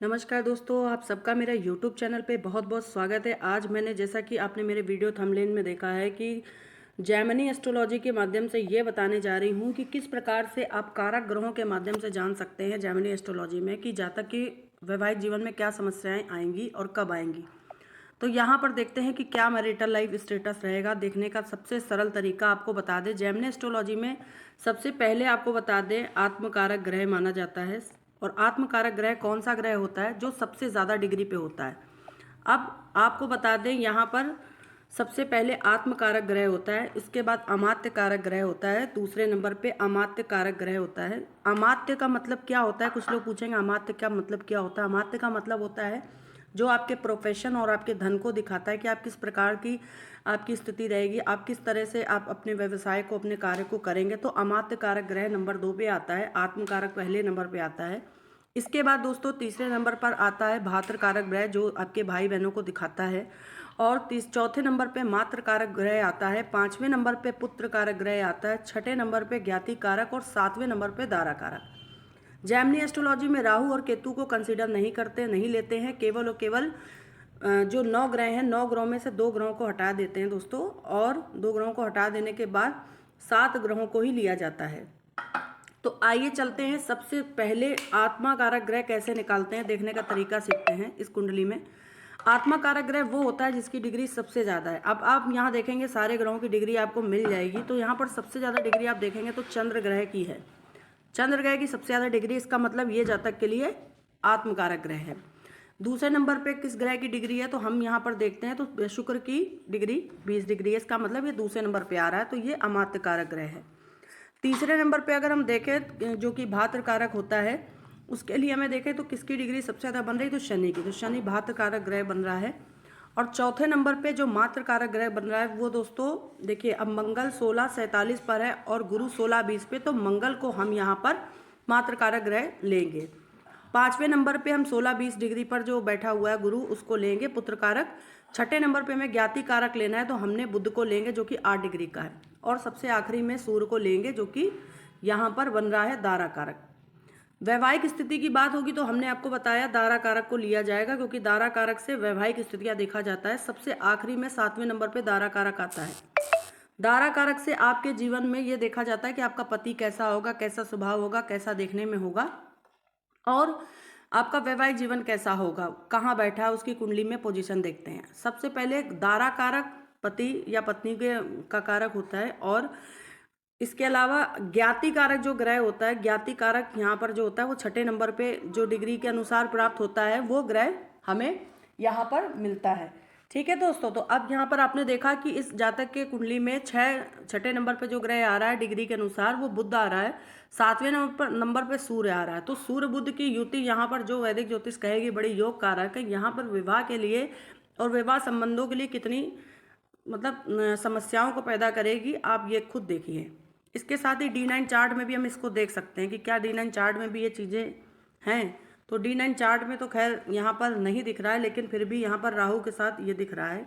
नमस्कार दोस्तों, आप सबका मेरा YouTube चैनल पे बहुत बहुत स्वागत है। आज मैंने, जैसा कि आपने मेरे वीडियो थंबनेल में देखा है, कि जैमिनी एस्ट्रोलॉजी के माध्यम से ये बताने जा रही हूँ कि किस प्रकार से आप कारक ग्रहों के माध्यम से जान सकते हैं जैमिनी एस्ट्रोलॉजी में कि जातक की वैवाहिक जीवन में क्या समस्याएं आएंगी और कब आएंगी। तो यहाँ पर देखते हैं कि क्या मैरिटल लाइफ स्टेटस रहेगा। देखने का सबसे सरल तरीका आपको बता दें, जैमिनी एस्ट्रोलॉजी में सबसे पहले आपको बता दें आत्मकारक ग्रह माना जाता है। और आत्मकारक ग्रह कौन सा ग्रह होता है? जो सबसे ज़्यादा डिग्री पे होता है। अब आपको बता दें, यहाँ पर सबसे पहले आत्मकारक ग्रह होता है, इसके बाद अमात्य कारक ग्रह होता है, दूसरे नंबर पे अमात्य कारक ग्रह होता है। अमात्य का मतलब क्या होता है? कुछ लोग पूछेंगे अमात्य का मतलब क्या होता है। अमात्य का मतलब होता है जो आपके प्रोफेशन और आपके धन को दिखाता है कि आप किस प्रकार की आपकी स्थिति रहेगी, आप किस तरह से आप अपने व्यवसाय को, अपने कार्य को करेंगे। तो अमात्य कारक ग्रह नंबर 2 पे आता है, आत्मकारक पहले नंबर पे आता है। इसके बाद दोस्तों तीसरे नंबर पर आता है भात्र कारक ग्रह, जो आपके भाई बहनों को दिखाता है। और चौथे नंबर पे मात्र कारक ग्रह आता है, पांचवें नंबर पे पुत्र कारक ग्रह आता है, छठे नंबर पे ज्ञाति कारक और सातवें नंबर पे दारा कारक। जैमिनी एस्ट्रोलॉजी में राहु और केतु को कंसीडर नहीं लेते हैं। केवल और केवल जो 9 ग्रह हैं, 9 ग्रहों में से 2 ग्रहों को हटा देते हैं दोस्तों, और 2 ग्रहों को हटा देने के बाद 7 ग्रहों को ही लिया जाता है। तो आइए चलते हैं, सबसे पहले आत्मा कारक ग्रह कैसे निकालते हैं देखने का तरीका सीखते हैं। इस कुंडली में आत्मा कारक ग्रह वो होता है जिसकी डिग्री सबसे ज़्यादा है। अब आप यहाँ देखेंगे सारे ग्रहों की डिग्री आपको मिल जाएगी, तो यहाँ पर सबसे ज़्यादा डिग्री आप देखेंगे तो चंद्र ग्रह की है। चंद्र ग्रह की सबसे ज़्यादा डिग्री, इसका मतलब ये जातक के लिए आत्मकारक ग्रह है। दूसरे नंबर पे किस ग्रह की डिग्री है? तो हम यहाँ पर देखते हैं तो शुक्र की डिग्री 20 डिग्री है, इसका मतलब ये दूसरे नंबर पे आ रहा है, तो ये अमात्य कारक ग्रह है। तीसरे नंबर पे अगर हम देखें जो कि भात्र कारक होता है, उसके लिए हमें देखें तो किसकी डिग्री सबसे ज़्यादा बन रही है? तो शनि की। तो शनि भात्र कारक ग्रह बन रहा है। और चौथे नंबर पे जो मात्र कारक ग्रह बन रहा है वो दोस्तों देखिए, अब मंगल 16:47 पर है और गुरु 16:20 पे, तो मंगल को हम यहाँ पर मात्र कारक ग्रह लेंगे। पांचवें नंबर पे हम 16-20 डिग्री पर जो बैठा हुआ है गुरु, उसको लेंगे पुत्र कारक। छठे नंबर पे हमें ज्ञाति कारक लेना है, तो हमने बुध को लेंगे जो कि 8 डिग्री का है। और सबसे आखिरी में सूर्य को लेंगे जो कि यहाँ पर बन रहा है दारा कारक। वैवाहिक स्थिति की बात होगी तो हमने आपको बताया दारा कारक को लिया जाएगा, क्योंकि दारा कारक से वैवाहिक स्थितियां देखा जाता है। सबसे आखिरी में 7वें नंबर पे दारा कारक आता है। दारा कारक से आपके जीवन में ये देखा जाता है कि आपका पति कैसा होगा, कैसा स्वभाव होगा, कैसा देखने में होगा, और आपका वैवाहिक जीवन कैसा होगा, कहाँ बैठा है, उसकी कुंडली में पोजीशन देखते हैं। सबसे पहले दारा कारक पति या पत्नी के का कारक होता है, और इसके अलावा ज्ञाति कारक जो ग्रह होता है, ज्ञाति कारक यहाँ पर जो होता है वो छठे नंबर पे जो डिग्री के अनुसार प्राप्त होता है, वो ग्रह हमें यहाँ पर मिलता है। ठीक है दोस्तों, तो अब यहाँ पर आपने देखा कि इस जातक के कुंडली में छठे नंबर पे जो ग्रह आ रहा है डिग्री के अनुसार, वो बुध आ रहा है। 7वें नंबर पे सूर्य आ रहा है। तो सूर्य बुध की युति यहाँ पर जो वैदिक ज्योतिष कहेगी बड़ी योग कारक है। यहाँ पर विवाह के लिए और विवाह संबंधों के लिए कितनी मतलब समस्याओं को पैदा करेगी, आप ये खुद देखिए। इसके साथ ही D9 चार्ट में भी हम इसको देख सकते हैं कि क्या D9 चार्ट में भी ये चीज़ें हैं। तो D9 चार्ट में तो खैर यहाँ पर नहीं दिख रहा है, लेकिन फिर भी यहाँ पर राहु के साथ ये दिख रहा है।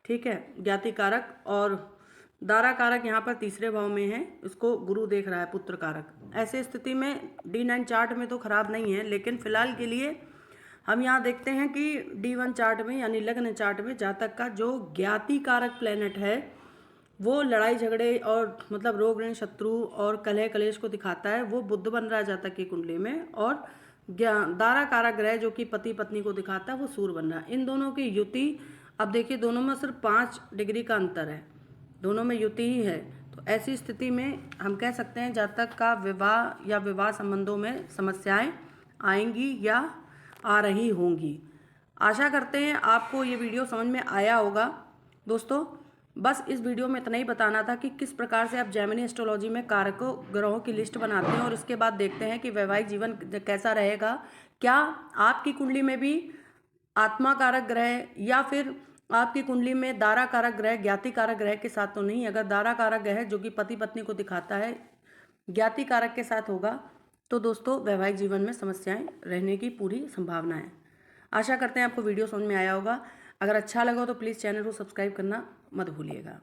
ठीक है, ज्ञाति कारक और दारा कारक यहाँ पर तीसरे भाव में है, उसको गुरु देख रहा है पुत्र कारक। ऐसे स्थिति में D9 चार्ट में तो खराब नहीं है, लेकिन फिलहाल के लिए हम यहाँ देखते हैं कि D1 चार्ट में यानी लग्न चार्ट में जातक का जो ज्ञाति कारक प्लेनेट है वो लड़ाई झगड़े और मतलब रोग ऋण शत्रु और कलह कलेश को दिखाता है। वो बुध बन रहा है जातक की कुंडली में, और दारा कारक ग्रह जो कि पति पत्नी को दिखाता है वो सूर्य बन रहा है। इन दोनों की युति, अब देखिए दोनों में सिर्फ 5 डिग्री का अंतर है, दोनों में युति ही है। तो ऐसी स्थिति में हम कह सकते हैं जातक का विवाह या विवाह संबंधों में समस्याएं आएंगी या आ रही होंगी। आशा करते हैं आपको ये वीडियो समझ में आया होगा। दोस्तों बस इस वीडियो में इतना ही बताना था कि किस प्रकार से आप जैमिनी एस्ट्रोलॉजी में कारकों ग्रहों की लिस्ट बनाते हैं, और उसके बाद देखते हैं कि वैवाहिक जीवन कैसा रहेगा। क्या आपकी कुंडली में भी आत्मा कारक ग्रह या फिर आपकी कुंडली में दारा कारक ग्रह ज्ञाति कारक ग्रह के साथ तो नहीं। अगर दारा कारक ग्रह जो कि पति पत्नी को दिखाता है ज्ञाति कारक के साथ होगा तो दोस्तों वैवाहिक जीवन में समस्याएं रहने की पूरी संभावना है। आशा करते हैं आपको वीडियो समझ में आया होगा। अगर अच्छा लगा हो तो प्लीज़ चैनल को सब्सक्राइब करना मत भूलिएगा।